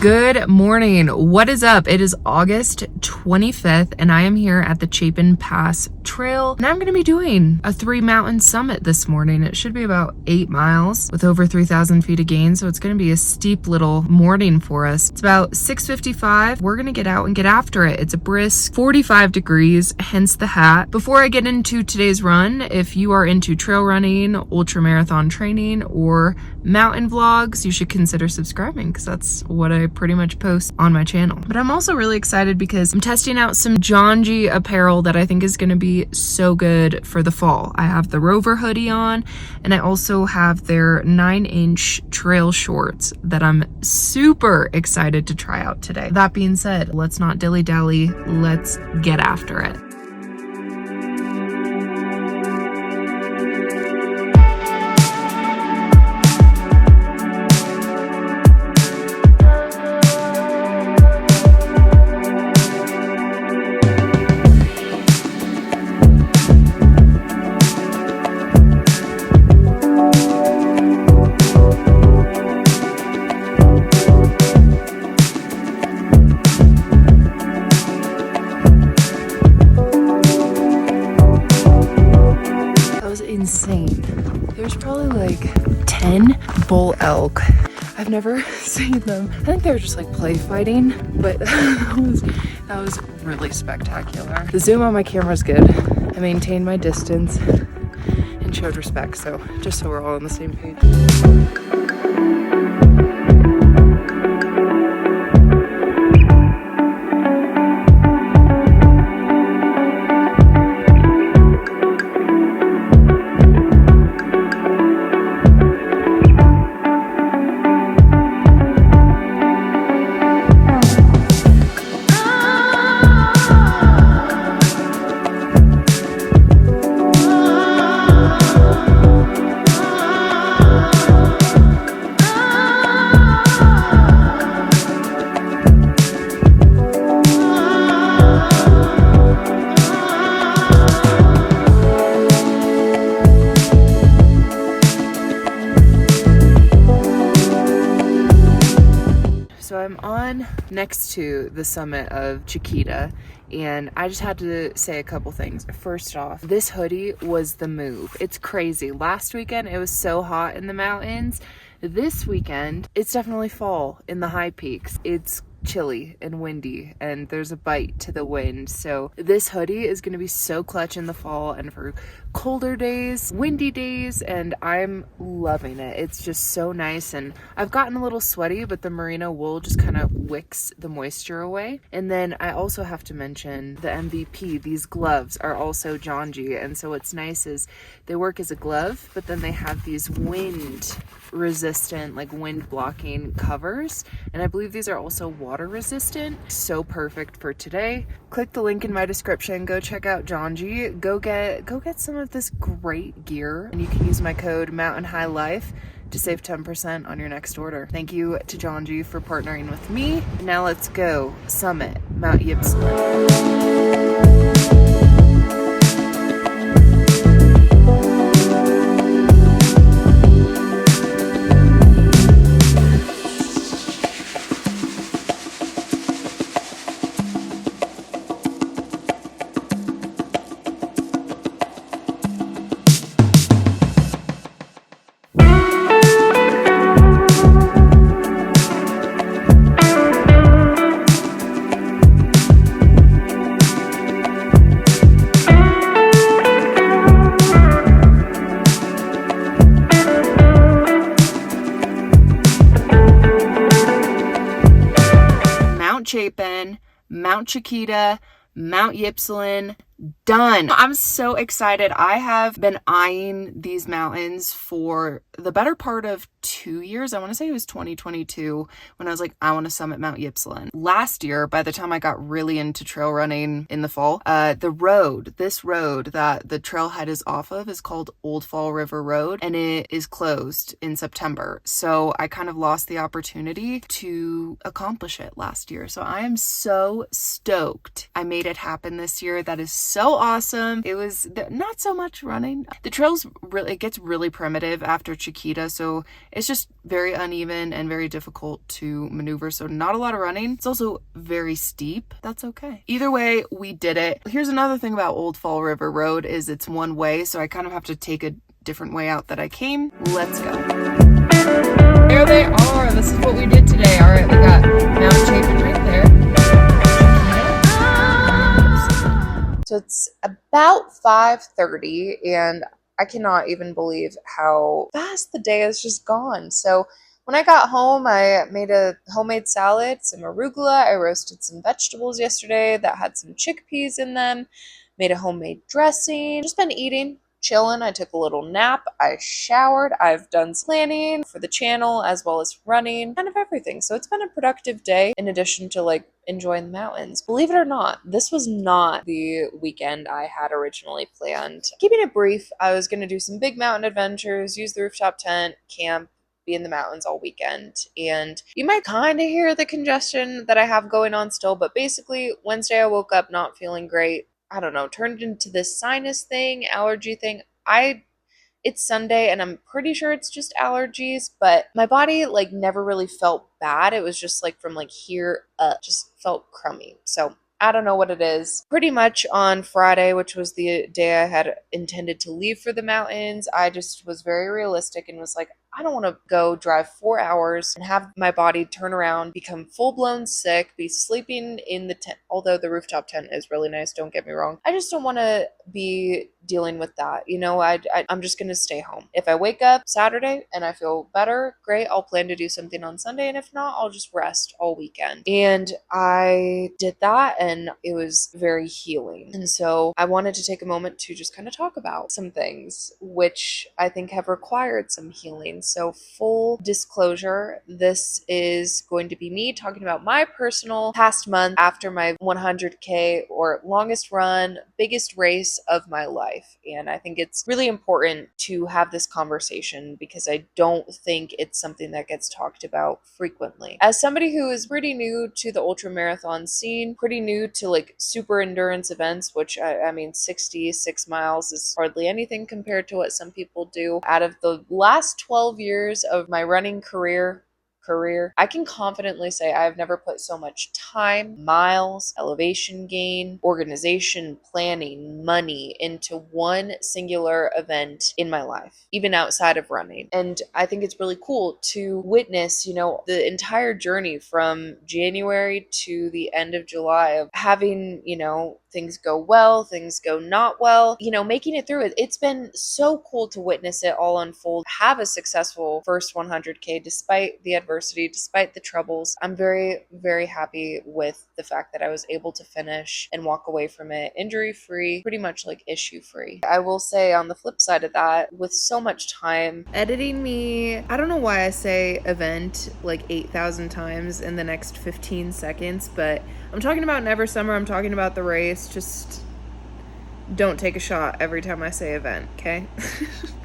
Good morning. What is up? It is August 25th and I am here at the Chapin Pass Trail and I'm going to be doing a 3-mountain summit this morning. It should be about 8 miles with over 3,000 feet of gain, so it's going to be a steep little morning for us. It's about 6:55. We're going to get out and get after it. It's a brisk 45 degrees, hence the hat. Before I get into today's run, if you are into trail running, ultra marathon training, or mountain vlogs, you should consider subscribing because that's what I pretty much post on my channel. But I'm also really excited because I'm testing out some Jonji apparel that I think is going to be so good for the fall. I have the Rover hoodie on and I also have their 9-inch trail shorts that I'm super excited to try out today. That being said, let's not dilly-dally, let's get after it. Insane. There's probably like 10 bull elk. I've never seen them. I think they were just like play fighting, but that was really spectacular. The zoom on my camera is good. I maintained my distance and showed respect, so just so we're all on the same page. So I'm on next to the summit of Chiquita and I just had to say a couple things. First off, this hoodie was the move. It's crazy. Last weekend it was so hot in the mountains. This weekend it's definitely fall in the high peaks. It's chilly and windy and there's a bite to the wind, so this hoodie is going to be so clutch in the fall and for colder days, windy days, and I'm loving it. It's just so nice, and I've gotten a little sweaty, but the merino wool just kind of wicks the moisture away. And then I also have to mention the MVP. These gloves are also Jonji, and so what's nice is they work as a glove, but then they have these wind resistant, like wind blocking covers, and I believe these are also water resistant. So perfect for today. Click the link in my description, go check out Jonji, go get some of this great gear, and you can use my code Mountain High Life to save 10% on your next order. Thank you to Jonji for partnering with me. Now let's go summit Mount Ypsilon. Chapin, Mount Chiquita, Mount Ypsilon, done. I'm so excited. I have been eyeing these mountains for the better part of 2 years. I want to say it was 2022 when I was like, I want to summit Mount Ypsilon. Last year, by the time I got really into trail running in the fall, this road that the trailhead is off of is called Old Fall River Road, and it is closed in September. So I kind of lost the opportunity to accomplish it last year. So I am so stoked I made it happen this year. That is so awesome. It was not so much running. The trails really, it gets really primitive after Chiquita, so it's just very uneven and very difficult to maneuver, so not a lot of running. It's also very steep. That's okay. Either way, we did it. Here's another thing about Old Fall River Road is it's one way, so I kind of have to take a different way out that I came. Let's go. There they are. This is what we did today. All right, we got Mount Chapin right there. So it's about 5:30 and I cannot even believe how fast the day has just gone. So when I got home, I made a homemade salad, some arugula. I roasted some vegetables yesterday that had some chickpeas in them, made a homemade dressing. Just been eating, chilling. I took a little nap. I showered. I've done planning for the channel as well as running, kind of everything. So it's been a productive day in addition to like enjoying the mountains. Believe it or not, this was not the weekend I had originally planned. Keeping it brief, I was going to do some big mountain adventures, use the rooftop tent, camp, be in the mountains all weekend. And you might kind of hear the congestion that I have going on still, but basically Wednesday I woke up not feeling great. I don't know, turned into this sinus thing, allergy thing. It's Sunday and I'm pretty sure it's just allergies, but my body like never really felt bad. It was just like from like here up, just felt crummy. So I don't know what it is. Pretty much on Friday, which was the day I had intended to leave for the mountains, I just was very realistic and was like, I don't want to go drive 4 hours and have my body turn around, become full-blown sick, be sleeping in the tent. Although the rooftop tent is really nice, don't get me wrong. I just don't want to be dealing with that. You know, I'm just going to stay home. If I wake up Saturday and I feel better, great. I'll plan to do something on Sunday. And if not, I'll just rest all weekend. And I did that and it was very healing. And so I wanted to take a moment to just kind of talk about some things which I think have required some healing. So full disclosure, this is going to be me talking about my personal past month after my 100K or longest run, biggest race of my life. And I think it's really important to have this conversation because I don't think it's something that gets talked about frequently. As somebody who is pretty new to the ultra marathon scene, pretty new to like super endurance events, which I mean 66 miles is hardly anything compared to what some people do. Out of the last 12 years of my running career, I can confidently say I've never put so much time, miles, elevation gain, organization, planning, money into one singular event in my life, even outside of running. And I think it's really cool to witness, you know, the entire journey from January to the end of July of having, you know, things go well, things go not well, you know, making it through it. It's been so cool to witness it all unfold, have a successful first 100K despite the adversity, despite the troubles. I'm very, very happy with the fact that I was able to finish and walk away from it injury free, pretty much like issue free. I will say on the flip side of that, with so much time editing me, I don't know why I say event like 8,000 times in the next 15 seconds, but I'm talking about Never Summer, I'm talking about the race. Just don't take a shot every time I say event, okay?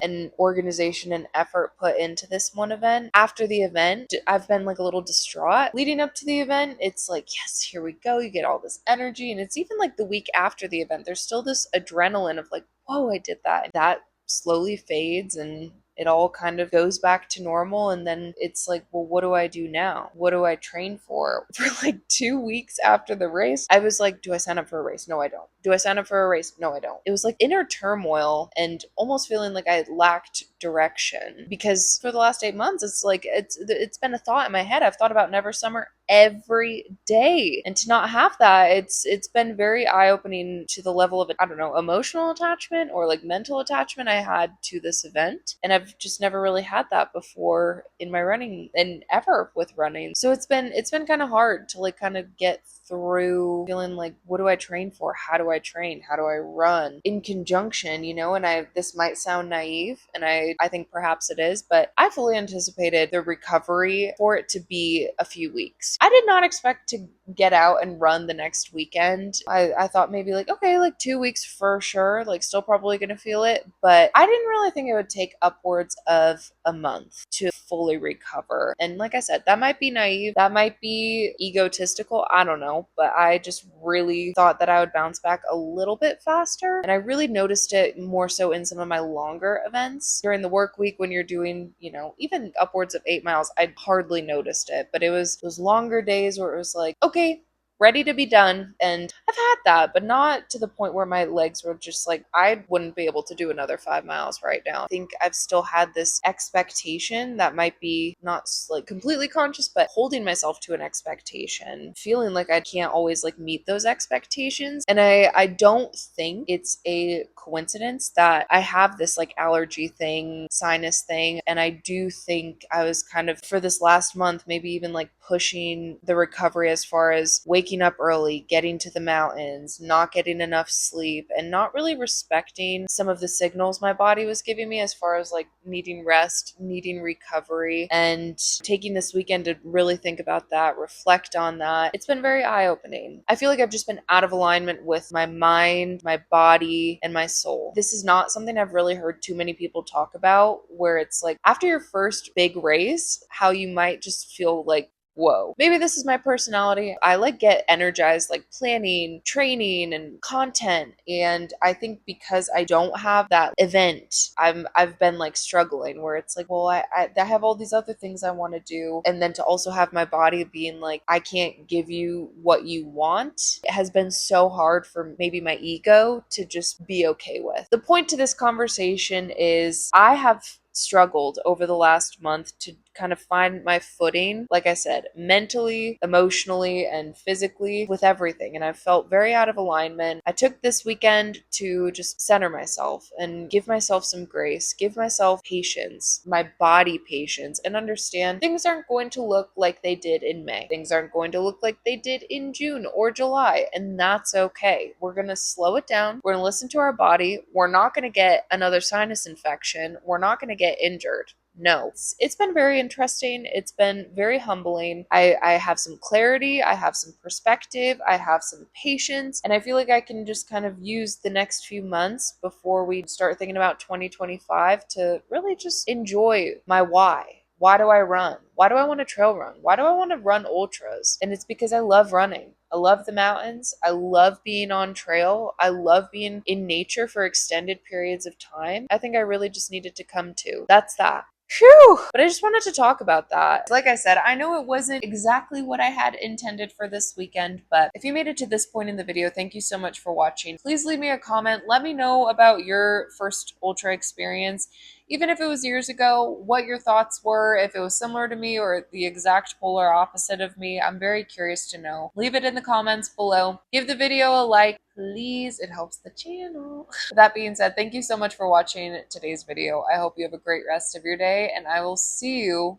And organization and effort put into this one event. After the event, I've been like a little distraught. Leading up to the event, it's like, yes, here we go. You get all this energy. And it's even like the week after the event, there's still this adrenaline of like, whoa, I did that. That slowly fades and it all kind of goes back to normal. And then it's like, well, what do I do now? What do I train for? For like 2 weeks after the race, I was like, do I sign up for a race? No, I don't. Do I sign up for a race? No, I don't. It was like inner turmoil and almost feeling like I lacked direction because for the last 8 months, it's like, it's been a thought in my head. I've thought about Never Summer every day. And to not have that, it's been very eye-opening to the level of, I don't know, emotional attachment or like mental attachment I had to this event. And I've just never really had that before in my running and ever with running. So it's been kind of hard to like kind of get through feeling like, what do I train for? How do I train? How do I run in conjunction, you know? And this might sound naive and I think perhaps it is, but I fully anticipated the recovery for it to be a few weeks. I did not expect to get out and run the next weekend. I thought maybe like, okay, like 2 weeks for sure, like still probably gonna feel it, but I didn't really think it would take upwards of a month to fully recover. And like I said, that might be naive, that might be egotistical, I don't know, but I just really thought that I would bounce back a little bit faster. And I really noticed it more so in some of my longer events during the work week when you're doing, even upwards of 8 miles. I hardly noticed it, but it was those longer days where it was like, okay, ready to be done. And I've had that, but not to the point where my legs were just like, I wouldn't be able to do another 5 miles right now. I think I've still had this expectation that might be not like completely conscious, but holding myself to an expectation, feeling like I can't always like meet those expectations. And I don't think it's a coincidence that I have this like allergy thing, sinus thing. And I do think I was kind of for this last month, maybe even like pushing the recovery as far as waking up early, getting to the mountains, not getting enough sleep, and not really respecting some of the signals my body was giving me as far as like needing rest, needing recovery, and taking this weekend to really think about that, reflect on that. It's been very eye-opening. I feel like I've just been out of alignment with my mind, my body, and my soul. This is not something I've really heard too many people talk about, where it's like after your first big race, how you might just feel like, whoa, maybe this is my personality. I like get energized, like planning, training, and content. And I think because I don't have that event, I've been like struggling where it's like, well, I have all these other things I want to do. And then to also have my body being like, I can't give you what you want, it has been so hard for maybe my ego to just be okay with. The point to this conversation is I have struggled over the last month to kind of find my footing, like I said, mentally, emotionally, and physically with everything. And I felt very out of alignment. I took this weekend to just center myself and give myself some grace, give myself patience, my body patience, and understand things aren't going to look like they did in May. Things aren't going to look like they did in June or July, and that's okay. We're going to slow it down. We're going to listen to our body. We're not going to get another sinus infection. We're not going to get injured. No, it's been very interesting. It's been very humbling. I have some clarity. I have some perspective. I have some patience. And I feel like I can just kind of use the next few months before we start thinking about 2025 to really just enjoy my why. Why do I run? Why do I want to trail run? Why do I want to run ultras? And it's because I love running. I love the mountains. I love being on trail. I love being in nature for extended periods of time. I think I really just needed to come to. That's that. Phew! But I just wanted to talk about that. Like I said, I know it wasn't exactly what I had intended for this weekend, but if you made it to this point in the video, thank you so much for watching. Please leave me a comment. Let me know about your first ultra experience. Even if it was years ago, what your thoughts were, if it was similar to me or the exact polar opposite of me. I'm very curious to know. Leave it in the comments below. Give the video a like, please. It helps the channel. With that being said, thank you so much for watching today's video. I hope you have a great rest of your day, and I will see you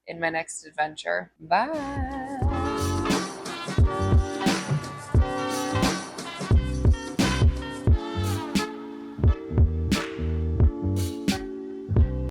in my next adventure. Bye.